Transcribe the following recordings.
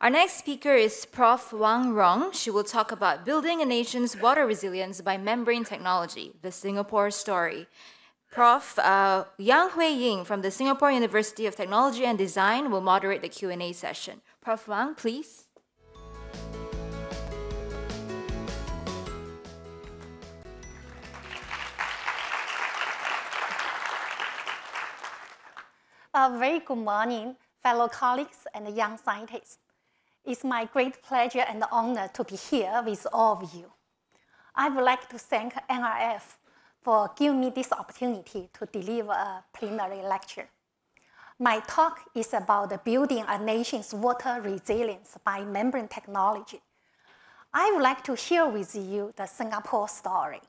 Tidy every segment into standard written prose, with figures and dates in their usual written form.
Our next speaker is Prof Wang Rong. She will talk about building a nation's water resilience by membrane technology, the Singapore story. Prof Yang Hui Ying from the Singapore University of Technology and Design will moderate the Q&A session. Prof Wang, please. A very good morning, fellow colleagues and young scientists. It's my great pleasure and honor to be here with all of you. I would like to thank NRF for giving me this opportunity to deliver a plenary lecture. My talk is about building a nation's water resilience by membrane technology. I would like to share with you the Singapore story.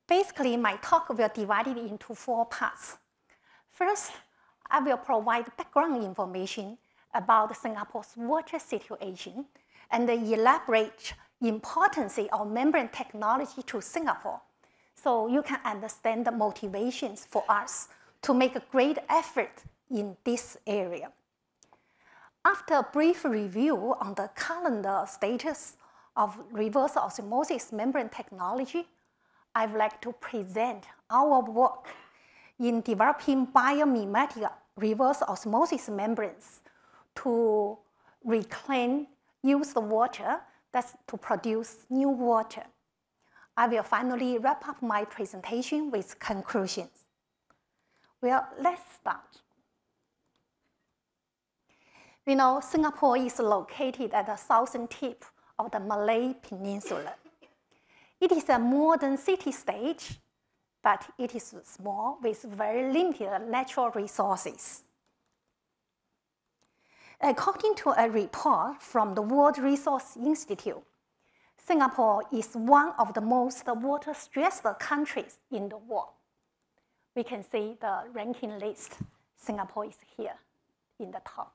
Basically, my talk will be divided into 4 parts. First, I will provide background information about Singapore's water situation and elaborate the importance of membrane technology to Singapore, so you can understand the motivations for us to make a great effort in this area. After a brief review on the current status of reverse osmosis membrane technology, I would like to present our work in developing biomimetic reverse osmosis membranes to reclaim used water, that's to produce new water. I will finally wrap up my presentation with conclusions. Well, let's start. We know Singapore is located at the southern tip of the Malay Peninsula. It is a modern city-state, but it is small with very limited natural resources. According to a report from the World Resources Institute, Singapore is one of the most water-stressed countries in the world. We can see the ranking list. Singapore is here in the top.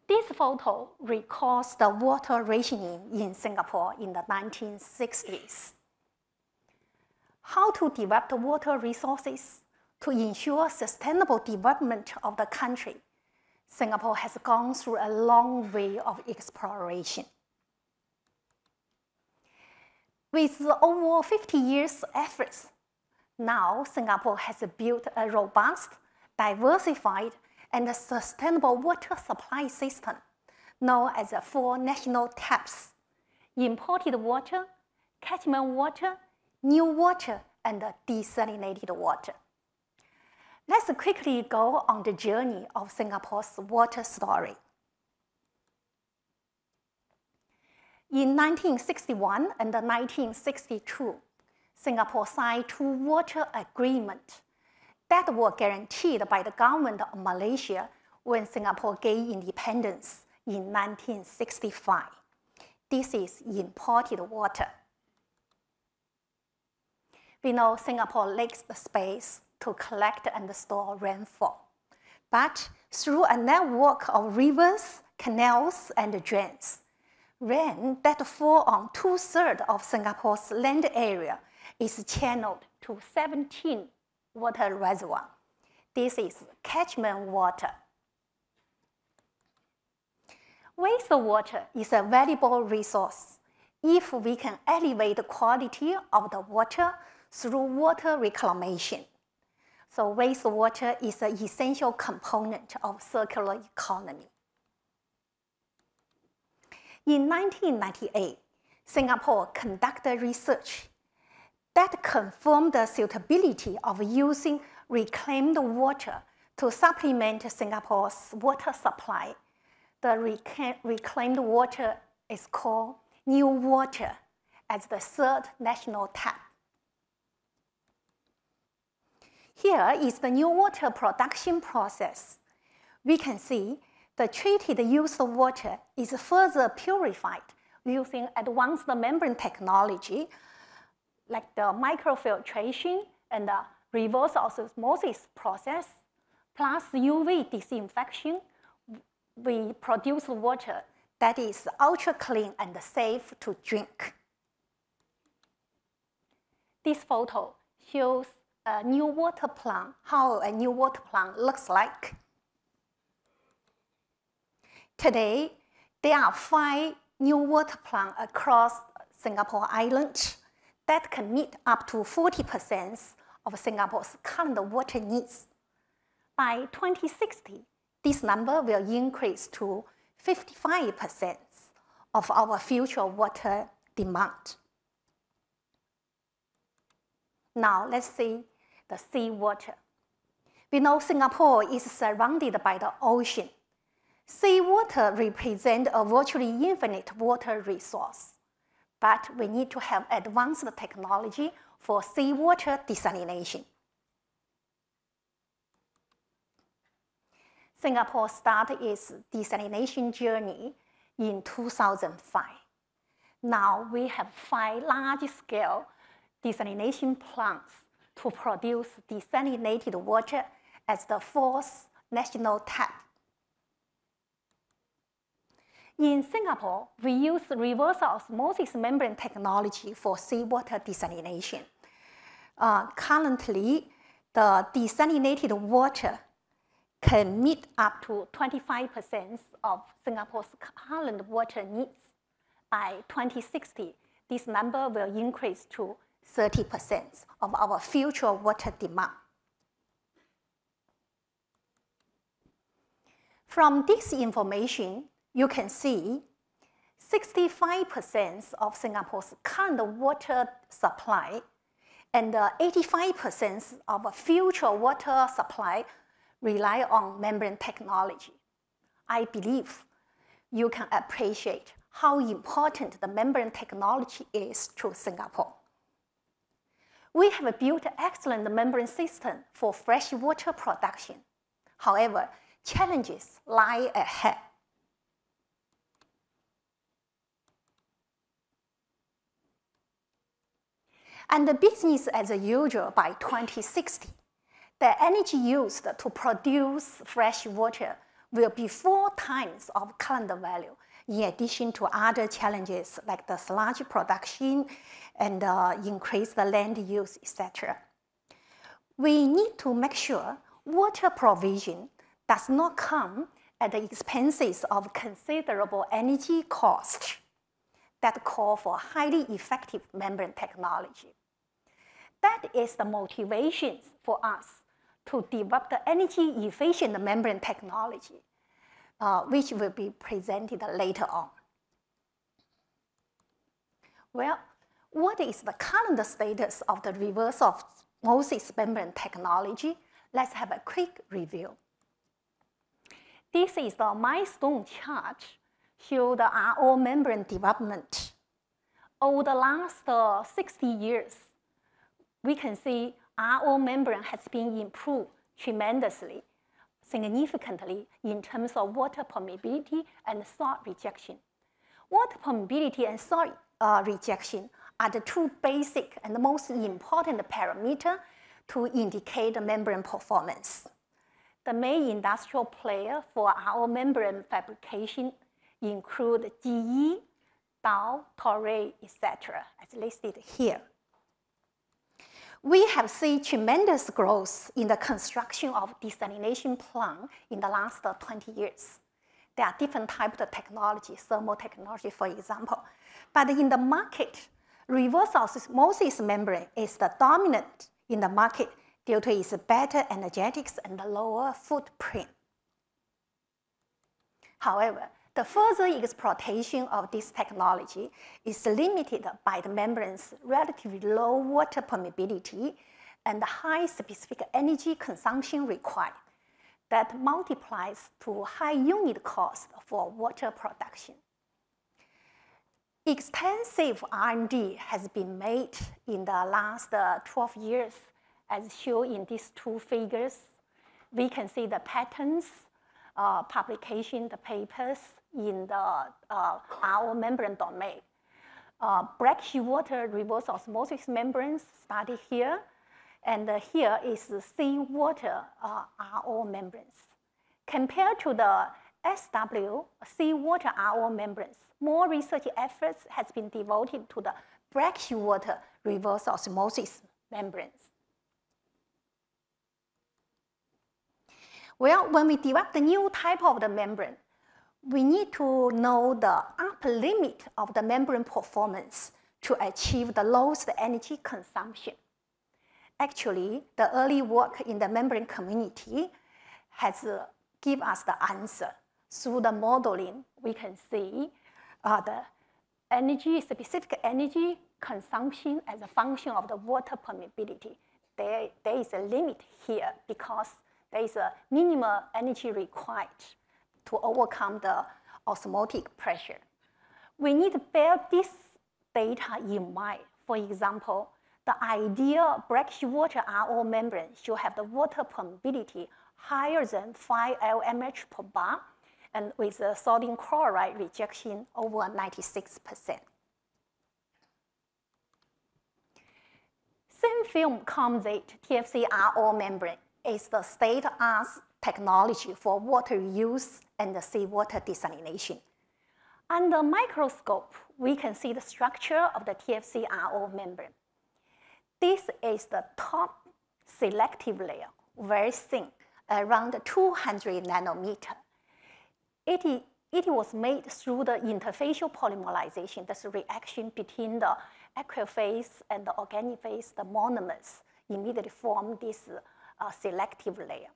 This photo recalls the water rationing in Singapore in the 1960s. How to develop the water resources to ensure sustainable development of the country, Singapore has gone through a long way of exploration. With over 50 years' efforts, now Singapore has built a robust, diversified, and sustainable water supply system known as the 4 national taps: imported water, catchment water, new water, and desalinated water. Let's quickly go on the journey of Singapore's water story. In 1961 and 1962, Singapore signed 2 water agreements that were guaranteed by the government of Malaysia when Singapore gained independence in 1965. This is imported water. We know Singapore lacks the space to collect and store rainfall, but through a network of rivers, canals, and drains, rain that fall on 2/3 of Singapore's land area is channeled to 17 water reservoirs. This is catchment water. Wastewater is a valuable resource if we can elevate the quality of the water through water reclamation. So wastewater is an essential component of circular economy. In 1998, Singapore conducted research that confirmed the suitability of using reclaimed water to supplement Singapore's water supply. The reclaimed water is called new water as the 3rd national tap. Here is the new water production process. We can see the treated used water is further purified using advanced membrane technology like the microfiltration and the reverse osmosis process, plus UV disinfection. We produce water that is ultra clean and safe to drink. This photo shows a new water plant, how a new water plant looks like. Today, there are 5 new water plants across Singapore Island that can meet up to 40% of Singapore's current water needs. By 2060, this number will increase to 55% of our future water demand. Now, let's see the seawater. We know Singapore is surrounded by the ocean. Seawater represents a virtually infinite water resource, but we need to have advanced technology for seawater desalination. Singapore started its desalination journey in 2005. Now we have 5 large-scale desalination plants to produce desalinated water as the 4th national tap. In Singapore, we use reverse osmosis membrane technology for seawater desalination. Currently, the desalinated water can meet up to 25% of Singapore's current water needs. By 2060, this number will increase to 30% of our future water demand. From this information, you can see 65% of Singapore's current water supply and 85% of future water supply rely on membrane technology. I believe you can appreciate how important the membrane technology is to Singapore. We have built an excellent membrane system for freshwater production. However, challenges lie ahead. And the business as usual by 2060. The energy used to produce fresh water will be 4 times of current value, in addition to other challenges like the sludge production and increase the land use, etc. We need to make sure water provision does not come at the expenses of considerable energy costs that call for highly effective membrane technology. That is the motivation for us to develop the energy-efficient membrane technology, which will be presented later on. Well, what is the current status of the reverse osmosis membrane technology? Let's have a quick review. This is the milestone chart showing the RO membrane development. Over the last 60 years, we can see RO membrane has been improved tremendously, significantly in terms of water permeability and salt rejection. Water permeability and salt rejection are the 2 basic and the most important parameters to indicate the membrane performance. The main industrial players for RO membrane fabrication include GE, Dow, Toray, etc., as listed here. We have seen tremendous growth in the construction of desalination plants in the last 20 years. There are different types of technology, thermal technology, for example. But in the market, reverse osmosis membrane is the dominant in the market due to its better energetics and the lower footprint. However, the further exploitation of this technology is limited by the membrane's relatively low water permeability and the high specific energy consumption required that multiplies to high unit cost for water production. Extensive R&D has been made in the last 12 years, as shown in these 2 figures. We can see the patents, publication, the papers in the RO membrane domain. Brackish water reverse osmosis membranes studied here, and here is the seawater RO membranes. Compared to the SW seawater RO membranes, more research efforts has been devoted to the brackish water reverse osmosis membranes. Well, when we develop the new type of the membrane, we need to know the upper limit of the membrane performance to achieve the lowest energy consumption. Actually, the early work in the membrane community has given us the answer. Through the modeling, we can see the specific energy consumption as a function of the water permeability. There is a limit here because there is a minimal energy required to overcome the osmotic pressure. We need to bear this data in mind. For example, the ideal brackish water RO membrane should have the water permeability higher than 5 LMH per bar, and with a sodium chloride rejection over 96%. Thin film composite TFC-RO membrane is the state-of-the-art technology for water reuse and the seawater desalination. Under microscope, we can see the structure of the TFC-RO membrane. This is the top selective layer, very thin, around 200 nanometer. It was made through the interfacial polymerization, that's the reaction between the aqueous phase and the organic phase, the monomers immediately form this selective layer.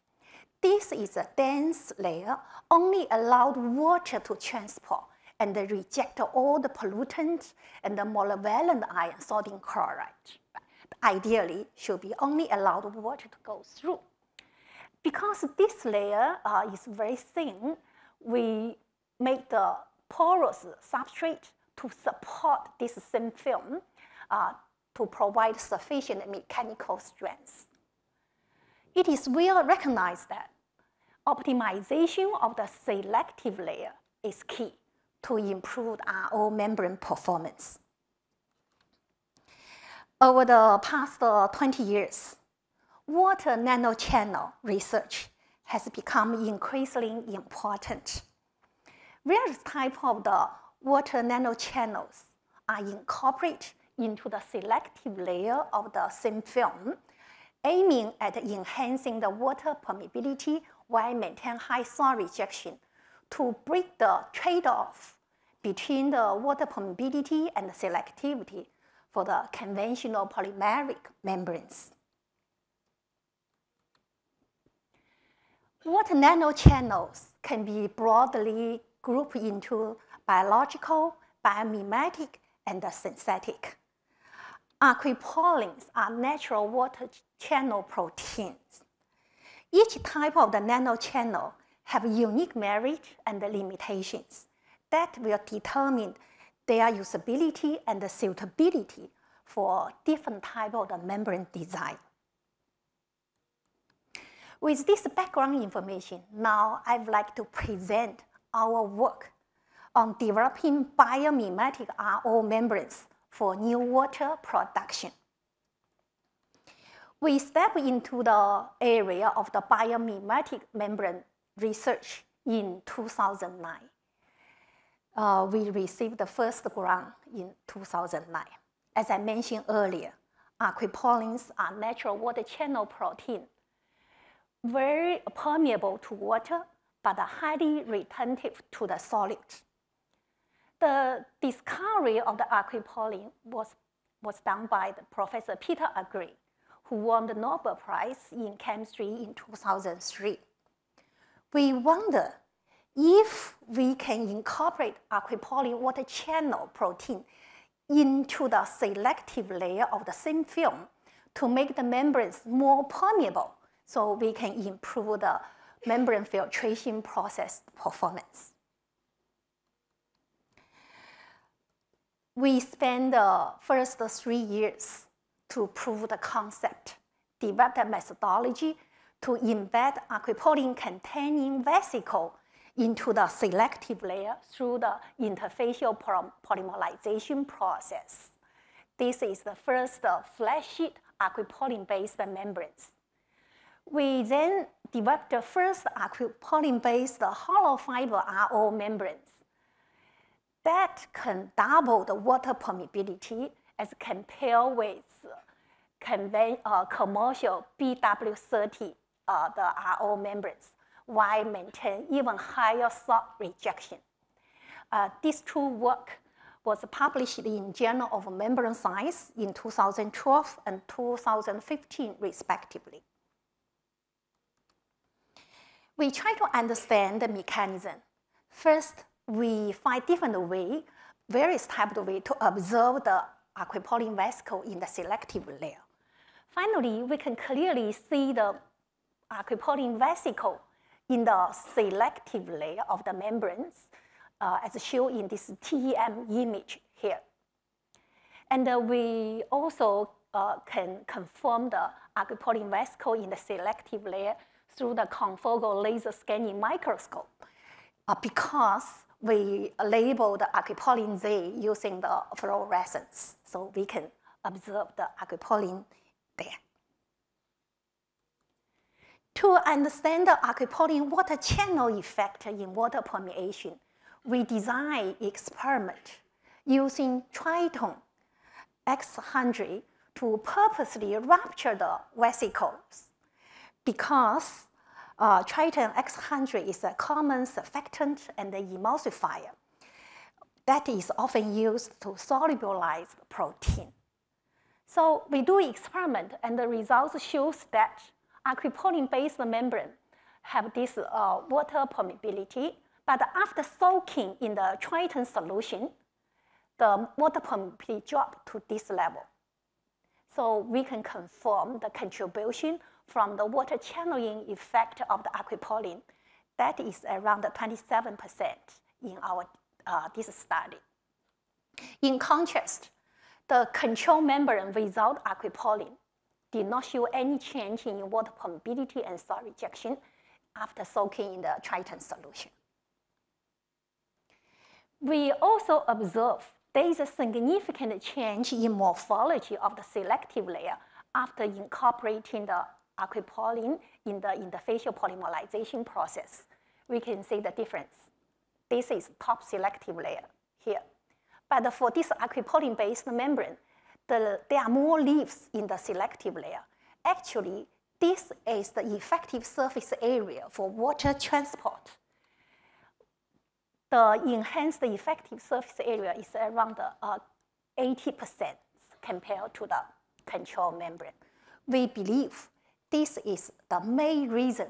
This is a dense layer, only allowed water to transport and reject all the pollutants and the monovalent ion sodium chloride. Ideally, should be only allowed water to go through. Because this layer is very thin, we make the porous substrate to support this thin film to provide sufficient mechanical strength. It is well recognized that optimization of the selective layer is key to improve RO membrane performance. Over the past 20 years, water nanochannel research has become increasingly important. Various types of the water nanochannels are incorporated into the selective layer of the thin film, aiming at enhancing the water permeability while maintaining high soil rejection to break the trade-off between the water permeability and the selectivity for the conventional polymeric membranes. Water nanochannels can be broadly grouped into biological, biomimetic, and synthetic. Aquapollins are natural water channel proteins. Each type of the nanochannel have unique merit and limitations that will determine their usability and suitability for different types of the membrane design. With this background information, now I would like to present our work on developing biomimetic RO membranes for new water production. We step into the area of the biomimetic membrane research in 2009. We received the first grant in 2009. As I mentioned earlier, aquapollins are natural water channel protein, very permeable to water, but highly retentive to the solid. The discovery of the aquapollin was done by Professor Peter Agrey, who won the Nobel Prize in Chemistry in 2003. We wonder if we can incorporate aquapollin water channel protein into the selective layer of the thin film to make the membranes more permeable so we can improve the membrane filtration process performance. We spent the first 3 years to prove the concept, develop the methodology to embed aquapollin-containing vesicle into the selective layer through the interfacial polymerization process. This is the first flat sheet aquapollin-based membranes. We then developed the first aquapollin-based hollow fiber RO membranes that can double the water permeability as compared with commercial BW30 the RO membranes, while maintain even higher salt rejection. These two work was published in Journal of Membrane Science in 2012 and 2015, respectively. We try to understand the mechanism. First, we find different ways, various types of ways to observe the aquaporin vesicle in the selective layer. Finally, we can clearly see the aquaporin vesicle in the selective layer of the membranes, as shown in this TEM image here. And we also can confirm the aquaporin vesicle in the selective layer through the confocal laser scanning microscope because we label the aquaporin Z using the fluorescence, so we can observe the aquaporin there. To understand the aquaporin water channel effect in water permeation, we design experiment using Triton X100 to purposely rupture the vesicles because Triton X100 is a common surfactant and emulsifier that is often used to solubilize protein. So we do experiment, and the results shows that aquaporin-based membrane have this water permeability, but after soaking in the Triton solution, the water permeability dropped to this level. So we can confirm the contribution from the water channeling effect of the aquaporin. That is around 27% in our this study. In contrast, the control membrane without aquaporin did not show any change in water permeability and salt rejection after soaking in the Triton solution. We also observe there is a significant change in morphology of the selective layer after incorporating the aquaporin in the interfacial polymerization process. We can see the difference. This is top selective layer here. But for this aquaporin-based membrane, there are more leaves in the selective layer. Actually, this is the effective surface area for water transport. The enhanced effective surface area is around 80% compared to the control membrane. We believe this is the main reason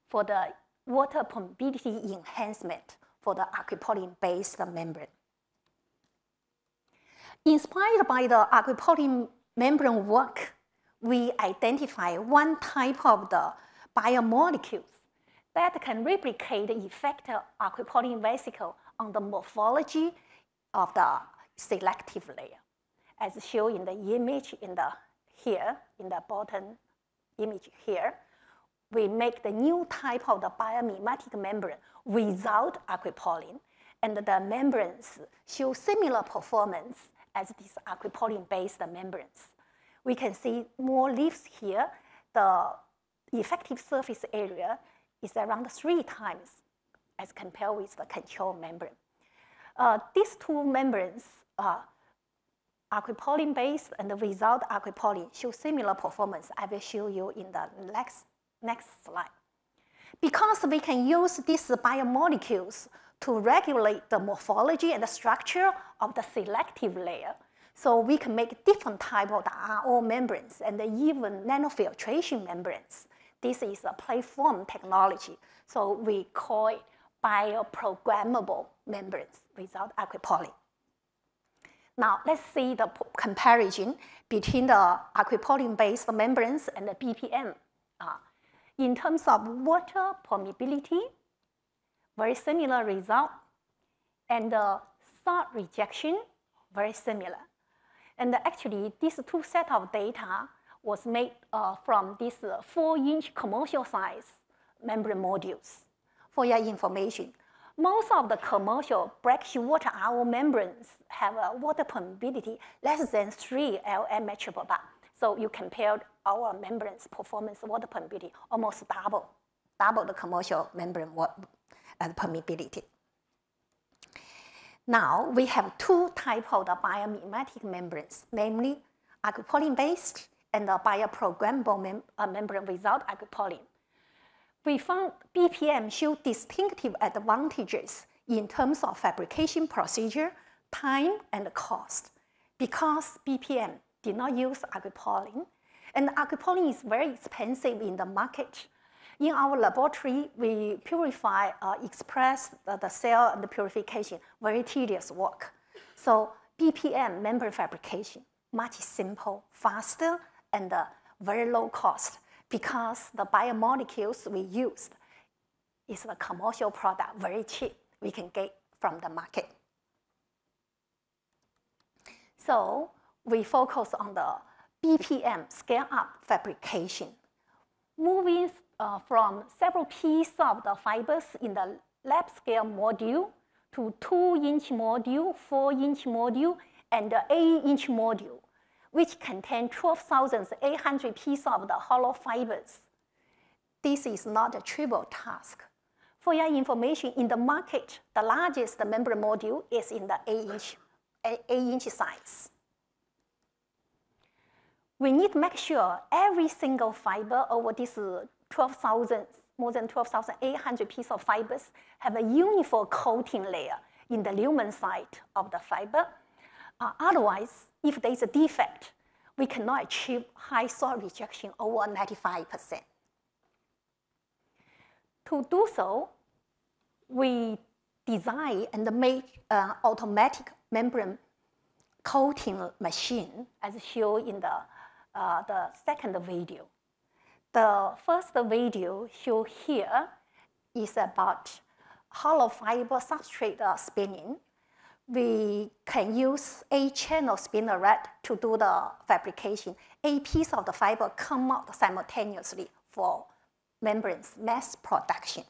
for the water permeability enhancement for the aquaporin-based membrane. Inspired by the aquaporin membrane work, we identify one type of the biomolecules that can replicate the effect of aquaporin vesicle on the morphology of the selective layer, as shown in the image in the bottom image here. We make the new type of the biomimetic membrane without aquaporin, and the membranes show similar performance as these aquaporin-based membranes. We can see more leaves here. The effective surface area is around 3 times as compared with the control membrane. These two membranes, aquaporin-based and without aquaporin, show similar performance. I will show you in the next slide. Because we can use these biomolecules to regulate the morphology and the structure of the selective layer, so we can make different type of the RO membranes and even nanofiltration membranes. This is a platform technology, so we call it bioprogrammable membranes without aquaporin. Now, let's see the comparison between the aquaporin-based membranes and the BPM. In terms of water permeability, very similar result, and the salt rejection, very similar. And actually, these two sets of data was made from these 4-inch commercial size membrane modules. For your information, most of the commercial brackish water RO membranes have a water permeability less than 3 LM meter per bar. So you compared our membrane's performance water permeability, almost double the commercial membrane permeability. Now, we have two types of the biomimetic membranes, namely aquaporin-based and the bioprogrammable membrane without aquaporin. we found BPM show distinctive advantages in terms of fabrication procedure, time, and cost, because BPM did not use aquaporin, and aquaporin is very expensive in the market. In our laboratory, we purify, express the cell and the purification, very tedious work. So BPM membrane fabrication, much simple, faster, and very low cost, because the biomolecules we used is a commercial product, very cheap, we can get from the market. So we focus on the BPM scale-up fabrication, moving from several pieces of the fibers in the lab scale module to 2-inch module, 4-inch module, and the 8-inch module, which contain 12,800 pieces of the hollow fibers. This is not a trivial task. For your information, in the market, the largest membrane module is in the 8-inch size. We need to make sure every single fiber over this more than 12,800 pieces of fibers have a uniform coating layer in the lumen side of the fiber. Otherwise, if there is a defect, we cannot achieve high soil rejection over 95%. To do so, we design and make an automatic membrane coating machine, as shown in the second video. The first video shown here is about hollow fiber substrate spinning. We can use 8-channel spinneret to do the fabrication. 8 pieces of the fiber come out simultaneously for membranes mass production.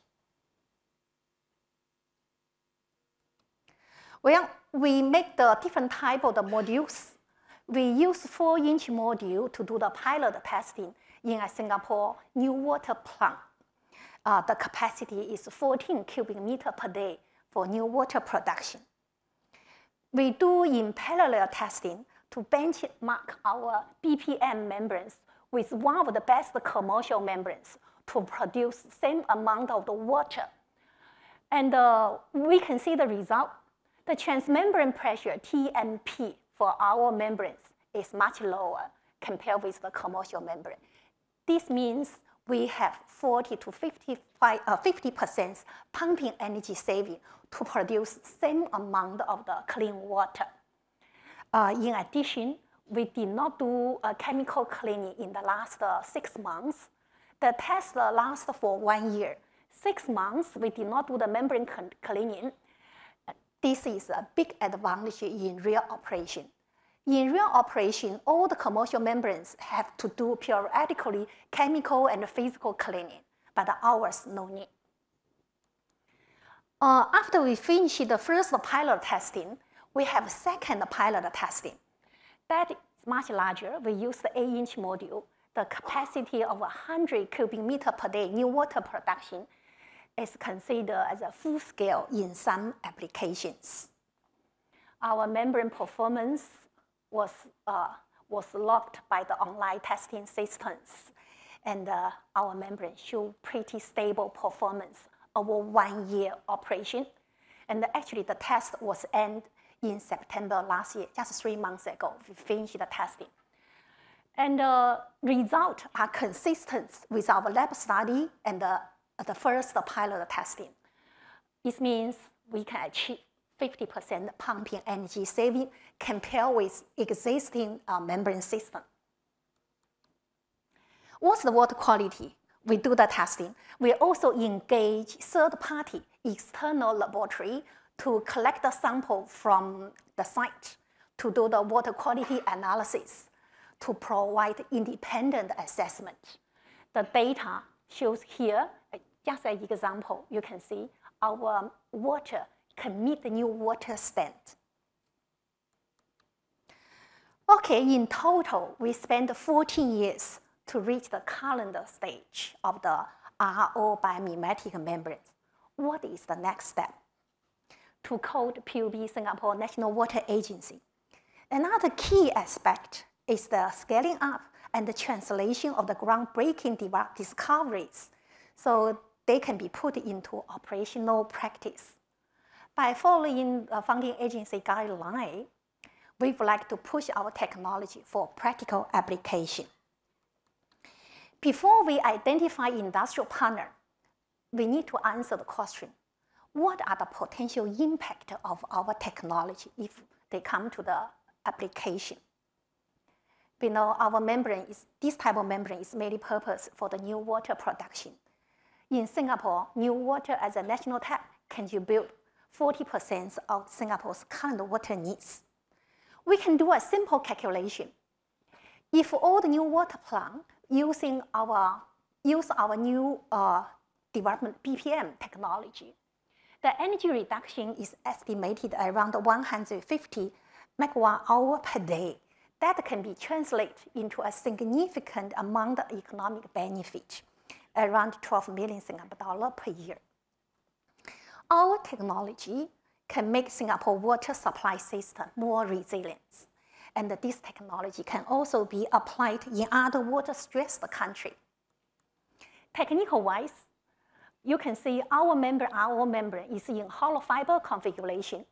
Well, we make the different type of the modules. We use 4-inch module to do the pilot testing in a Singapore new water plant. The capacity is 14 cubic meters per day for new water production. We do in parallel testing to benchmark our BPM membranes with one of the best commercial membranes to produce same amount of the water. And we can see the result. The transmembrane pressure, TMP, for our membranes is much lower compared with the commercial membrane. This means we have 40 to 50% pumping energy saving to produce same amount of the clean water. In addition, we did not do chemical cleaning in the last 6 months. The test lasts for 1 year. 6 months, we did not do the membrane cleaning. This is a big advantage in real operation. In real operation, all the commercial membranes have to do periodically chemical and physical cleaning, but ours no need. After we finish the first pilot testing, we have second pilot testing. That is much larger. We use the 8-inch module. The capacity of 100 cubic meters per day new water production is considered as a full scale in some applications. Our membrane performance was logged by the online testing systems, and our membrane showed pretty stable performance over 1 year operation. And actually, the test was ended in September last year, just 3 months ago. We finished the testing. And the results are consistent with our lab study and the first pilot testing. It means we can achieve 50% pumping energy saving compared with existing membrane system. What's the water quality? We do the testing. We also engage third-party external laboratory to collect the sample from the site to do the water quality analysis to provide independent assessment. The data shows here, just an example, you can see our water can meet the new water standard. Okay, in total, we spent 14 years to reach the current stage of the RO biomimetic membranes. What is the next step? To code PUB Singapore National Water Agency. Another key aspect is the scaling up and the translation of the groundbreaking discoveries so they can be put into operational practice. By following the funding agency guideline, we would like to push our technology for practical application. Before we identify industrial partner, we need to answer the question, what are the potential impact of our technology if they come to the application? We know our membrane this type of membrane is mainly purpose for the new water production. In Singapore, new water as a national tap contribute 40% of Singapore's current water needs. We can do a simple calculation. If all the new water plant use our new development BPM technology, the energy reduction is estimated around 150 megawatt-hour per day. That can be translated into a significant amount of economic benefit, around 12 million Singapore dollars per year. Our technology can make Singapore water supply system more resilient. And this technology can also be applied in other water-stressed countries. Technical-wise, you can see our RO membrane is in hollow fiber configuration,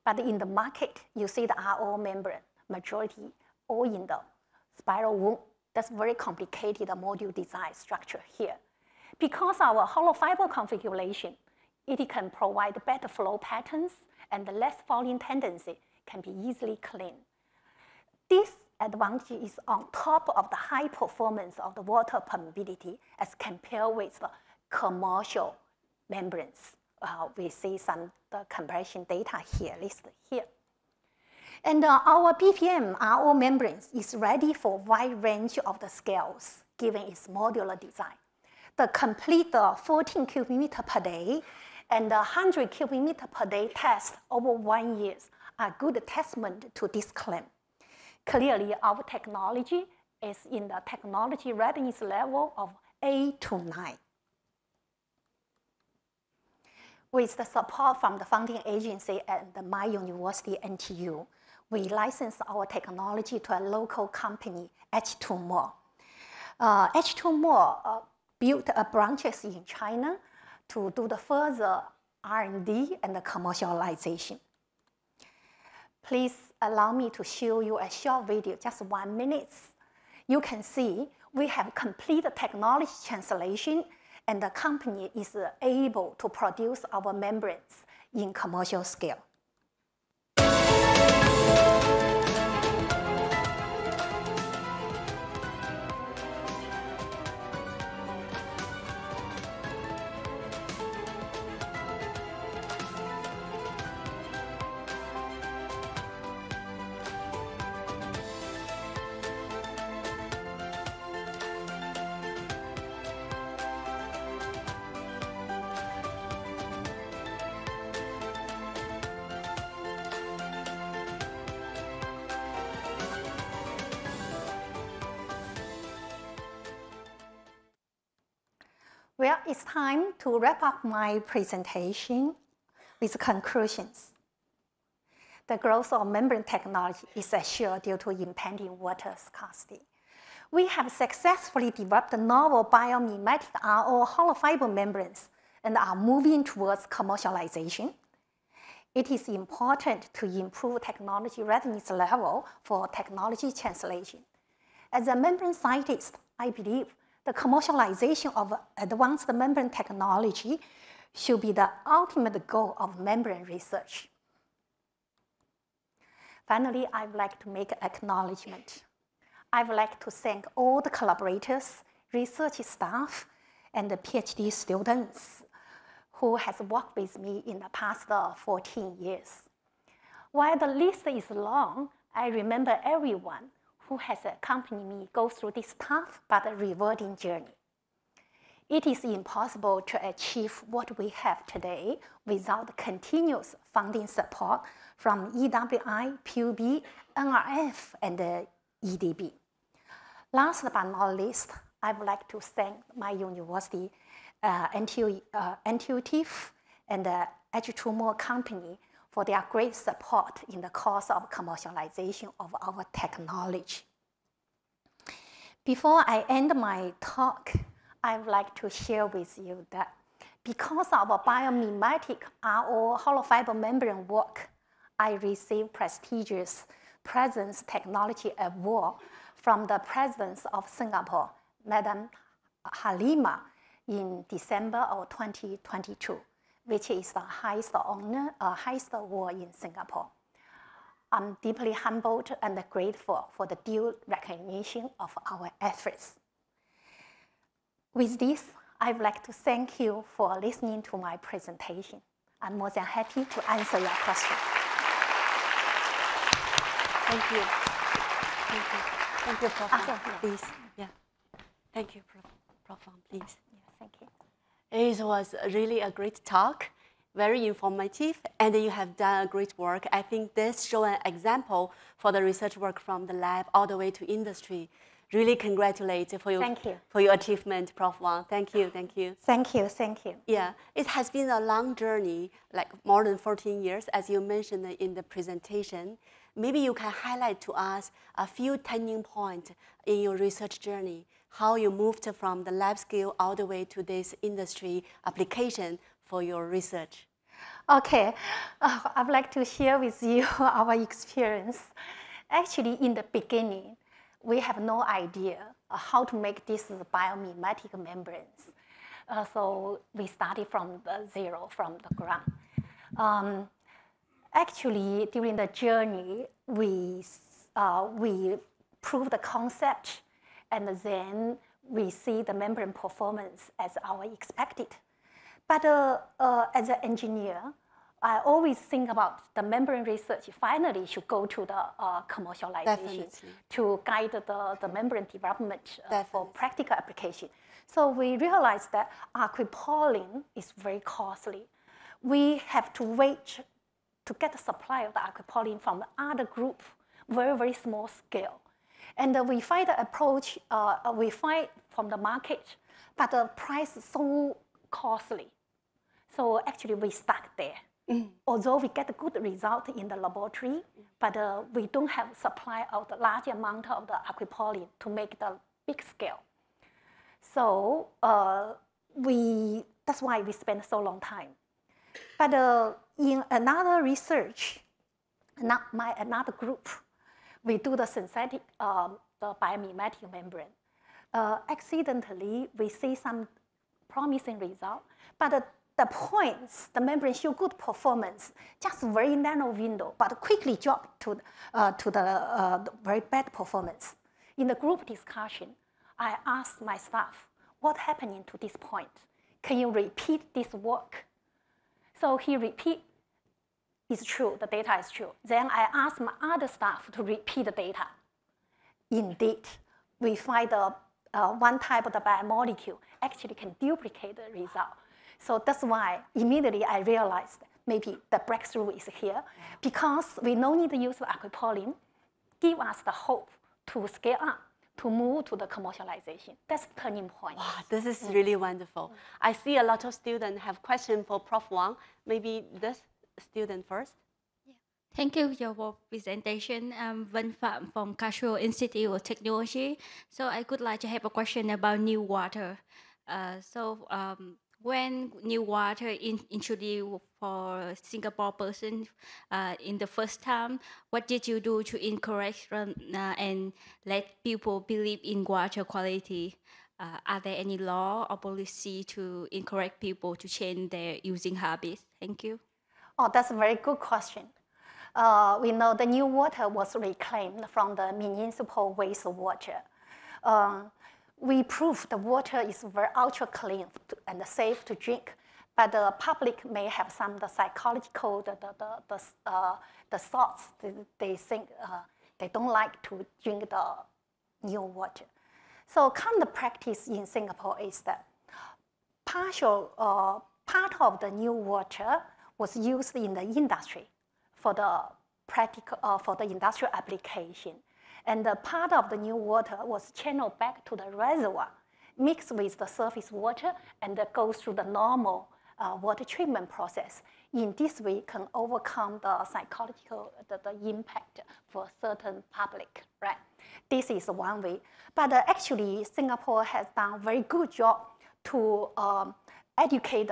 but in the market, you see the RO membrane, majority all in the spiral wound. That's very complicated module design structure here. Because our hollow fiber configuration, it can provide better flow patterns and the less fouling tendency can be easily cleaned. This advantage is on top of the high performance of the water permeability as compared with the commercial membranes. We see some the comparison data here, listed here. And our BPM RO membranes is ready for wide range of the scales, given its modular design. The complete 14 cubic meter per day and 100 cubic meter per day test over 1 year are good testament to this claim. Clearly, our technology is in the technology readiness level of 8 to 9. With the support from the funding agency and my university, NTU, we licensed our technology to a local company, H2More. H2More built branches in China to do the further R&D and the commercialization. Please allow me to show you a short video, just 1 minute. You can see we have completed technology translation and the company is able to produce our membranes in commercial scale. Well, it's time to wrap up my presentation with conclusions. The growth of membrane technology is assured due to impending water scarcity. We have successfully developed novel biomimetic RO hollow fiber membranes and are moving towards commercialization. It is important to improve technology readiness level for technology translation. As a membrane scientist, I believe the commercialization of advanced membrane technology should be the ultimate goal of membrane research. Finally, I would like to make an acknowledgement. I would like to thank all the collaborators, research staff, and the PhD students who has worked with me in the past 14 years. While the list is long, I remember everyone who has accompanied me go through this tough but rewarding journey. It is impossible to achieve what we have today without continuous funding support from EWI, PUB, NRF, and EDB. Last but not least, I would like to thank my university, NTU and the H2More company for their great support in the course of commercialization of our technology. Before I end my talk, I would like to share with you that because our biomimetic RO hollow fiber membrane work, I received prestigious Presence Technology Award from the President of Singapore, Madam Halima, in December of 2022, which is the highest honor, highest award in Singapore. I'm deeply humbled and grateful for the due recognition of our efforts. With this, I would like to thank you for listening to my presentation. I'm more than happy to answer your questions. Thank you. Thank you. Thank you, Prof. Yeah. Please. Yeah. Thank you, Prof. Please. Yes, thank you. It was really a great talk, very informative, and you have done a great work. I think this shows an example for the research work from the lab all the way to industry. Really congratulate for your achievement, Prof. Wang. Thank you, thank you. Thank you, thank you. Yeah, it has been a long journey, like more than 14 years, as you mentioned in the presentation. Maybe you can highlight to us a few turning points in your research journey, how you moved from the lab scale all the way to this industry application for your research. Okay, I'd like to share with you our experience. Actually, in the beginning, we have no idea how to make these biomimetic membranes. So we started from the zero, from the ground. Actually, during the journey, we proved the concept, and then we see the membrane performance as our expected. But as an engineer, I always think about the membrane research finally should go to the commercialization. Definitely. To guide the membrane development for practical application. So we realized that aquaporin is very costly. We have to wait to get the supply of the aquaporin from the other group, very, very small scale. And we find the approach, we find from the market, but the price is so costly. So actually we stuck there. Although we get a good result in the laboratory, but we don't have supply of the large amount of the aquaporin to make the big scale. So that's why we spend so long time. But in another research, another group, we do the synthetic, the biomimetic membrane. Accidentally, we see some promising result, but the points, the membrane show good performance, just very narrow window, but quickly drop to the very bad performance. In the group discussion, I asked my staff, what happening to this point? Can you repeat this work? So he repeat, it's true, the data is true. Then I asked my other staff to repeat the data. Indeed, we find one type of the biomolecule actually can duplicate the result. So that's why immediately I realized maybe the breakthrough is here, because we no need to use the aquaporin, give us the hope to scale up, to move to the commercialization. That's the turning point. Wow, this is really wonderful. I see a lot of students have questions for Prof. Wang. Maybe this student first. Thank you for your presentation. I'm Vân Phạm from Cultural Institute of Technology. So I would like to have a question about new water. When new water introduced for Singapore person in the first time, what did you do to encourage and let people believe in water quality? Are there any law or policy to encourage people to change their using habits? Thank you. Oh, that's a very good question. We know the new water was reclaimed from the municipal wastewater. We proved the water is very ultra clean and safe to drink, but the public may have some the psychological the thoughts. They think they don't like to drink the new water. So current practice in Singapore is that part of the new water was used in the industry for the practical for the industrial application. And the part of the new water was channeled back to the reservoir, mixed with the surface water, and goes through the normal water treatment process. In this way, can overcome the psychological the impact for certain public, right? This is one way. But actually, Singapore has done a very good job to educate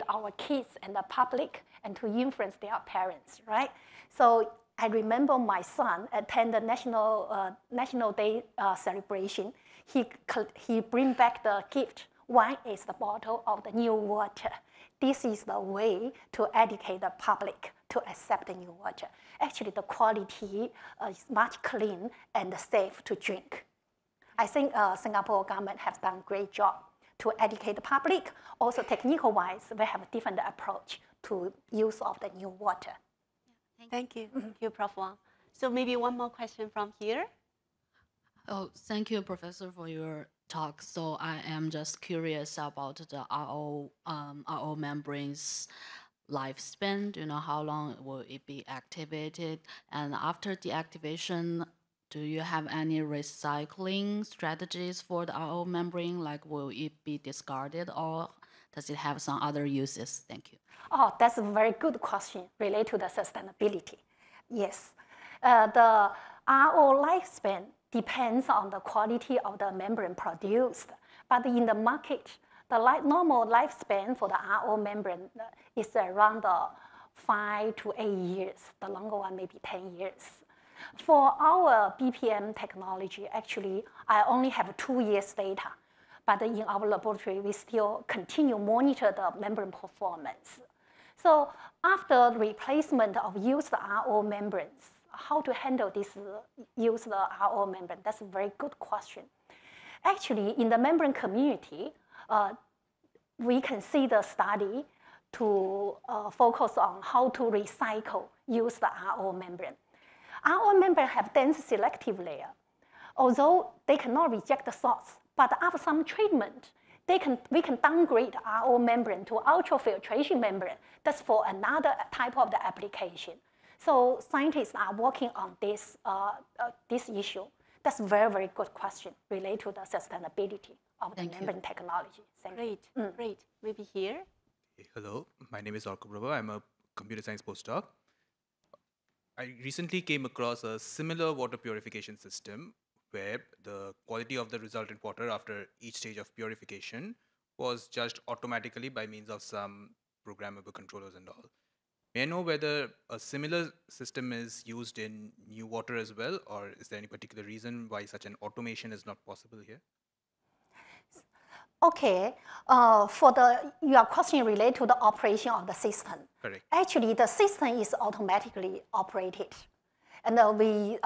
our kids and the public and to influence their parents, right? So I remember my son attend the National Day celebration. He bring back the gift. One is the bottle of the new water. This is the way to educate the public to accept the new water. Actually, the quality is much clean and safe to drink. I think Singapore government has done a great job to educate the public. Also, technical-wise, we have a different approach to use of the new water. Thank you. Thank you, Prof. Wang. So maybe one more question from here. Oh, thank you, Professor, for your talk. So I am just curious about the RO membrane's lifespan. Do you know how long will it be activated? And after deactivation, do you have any recycling strategies for the RO membrane? Like, will it be discarded or does it have some other uses? Thank you. Oh, that's a very good question related to the sustainability. Yes, the RO lifespan depends on the quality of the membrane produced. But in the market, the normal lifespan for the RO membrane is around 5 to 8 years. The longer one may be 10 years. For our BPM technology, actually, I only have 2 years data. But in our laboratory, we still continue monitor the membrane performance. So after replacement of used RO membranes, how to handle this used RO membrane? That's a very good question. Actually, in the membrane community, we can see the study to focus on how to recycle used RO membrane. RO membrane have dense selective layer. Although they cannot reject the salts, but after some treatment, we can downgrade RO membrane to ultrafiltration membrane. That's for another type of the application. So scientists are working on this, this issue. That's a very, very good question related to the sustainability of the membrane technology. Great, great. Maybe here. Hello, my name is Orko Bravo. I'm a computer science postdoc. I recently came across a similar water purification system where the quality of the resultant water after each stage of purification was judged automatically by means of some programmable controllers and all. May I know whether a similar system is used in new water as well, or is there any particular reason why such an automation is not possible here? Okay, for your question related to the operation of the system. Correct. Actually, the system is automatically operated. And we,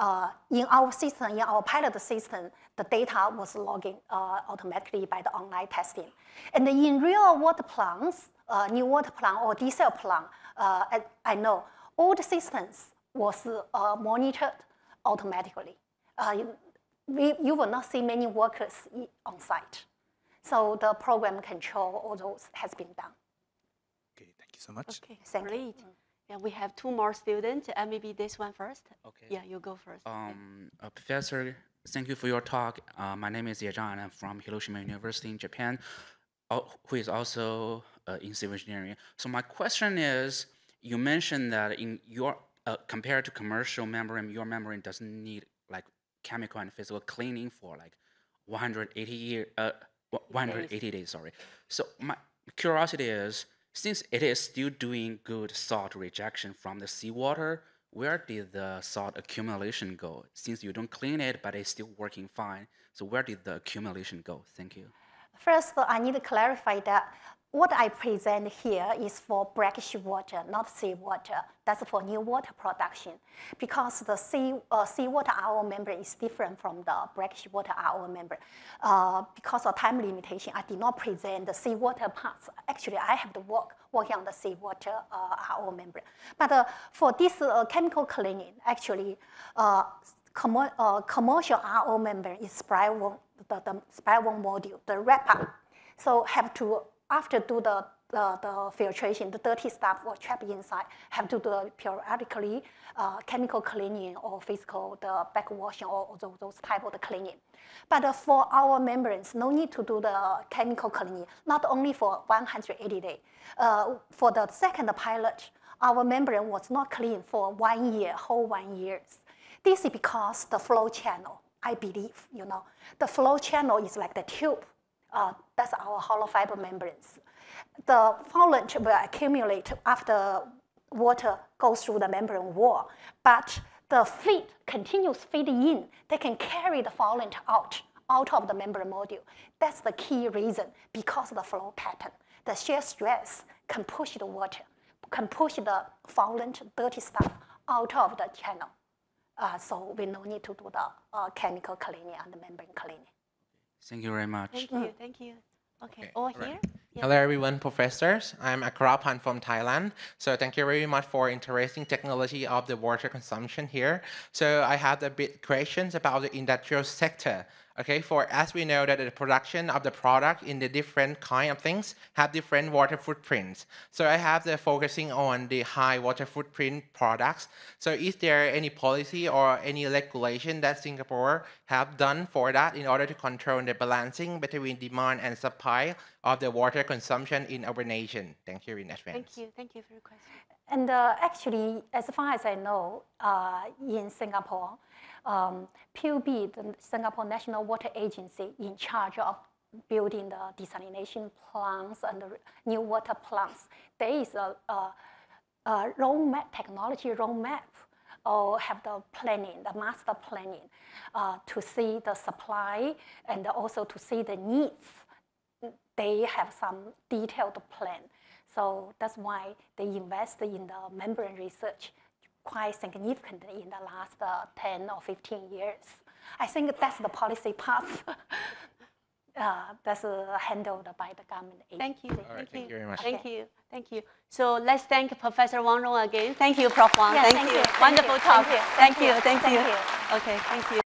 in our system, in our pilot system, the data was logging automatically by the online testing. And in real water plants, new water plant or diesel plant, I know all the systems was monitored automatically. You will not see many workers on site. So the program control, all those has been done. Okay, thank you so much. Okay, great. Yeah, we have 2 more students, and maybe this one first. Okay. Yeah, you go first. Professor, thank you for your talk. My name is Yezhan, and I'm from Hiroshima University in Japan, who is also in civil engineering. So my question is, you mentioned that in your, compared to commercial membrane, your membrane doesn't need like chemical and physical cleaning for like 180 days, sorry. So my curiosity is, since it is still doing good salt rejection from the seawater, where did the salt accumulation go? Since you don't clean it, but it's still working fine, so where did the accumulation go? Thank you. First, I need to clarify that what I present here is for brackish water, not seawater. That's for new water production. Because the seawater RO membrane is different from the brackish water RO membrane. Because of time limitation, I did not present the seawater parts. Actually, I have to working on the seawater RO membrane. But for this chemical cleaning, actually, commercial RO membrane is spiral module, the wrapper. So have to, after do the filtration, the dirty stuff was trapped inside, have to do periodically chemical cleaning or physical, the backwashing or those type of the cleaning. But for our membranes, no need to do the chemical cleaning, not only for 180 days. For the second pilot, our membrane was not clean for 1 year, whole 1 year. This is because the flow channel, I believe, the flow channel is like the tube. That's our hollow fiber membranes. The foulant will accumulate after water goes through the membrane wall, but the feed continues feeding in. They can carry the foulant out of the membrane module. That's the key reason, because of the flow pattern. The shear stress can push the water, can push the foulant, dirty stuff out of the channel. So we no need to do the chemical cleaning and the membrane cleaning. Thank you very much. Thank you, thank you. Okay, over here. Right. Yeah. Hello everyone, professors. I'm Akrapan from Thailand. So thank you very much for interesting technology of the water consumption here. So I have a bit questions about the industrial sector. Okay, for as we know that the production of the product in the different kind of things have different water footprints. So I have the focusing on the high water footprint products. So is there any policy or any regulation that Singapore have done for that in order to control the balancing between demand and supply of the water consumption in our nation? Thank you in advance. Thank you for your question. And actually, as far as I know, in Singapore, PUB, the Singapore National Water Agency, in charge of building the desalination plants and the new water plants. There is a roadmap, technology roadmap, or have the planning, the master planning, to see the supply and also to see the needs. They have some detailed plan. So that's why they invest in the membrane research quite significantly in the last 10 or 15 years. I think that's the policy path that's handled by the government agency. Thank you. All right, thank you very much. Thank you. Thank you. So let's thank Professor Wang Rong again. Thank you, Prof. Wang. Yeah, thank you. Wonderful talk. Thank you. Thank you. Thank you. Okay, thank you.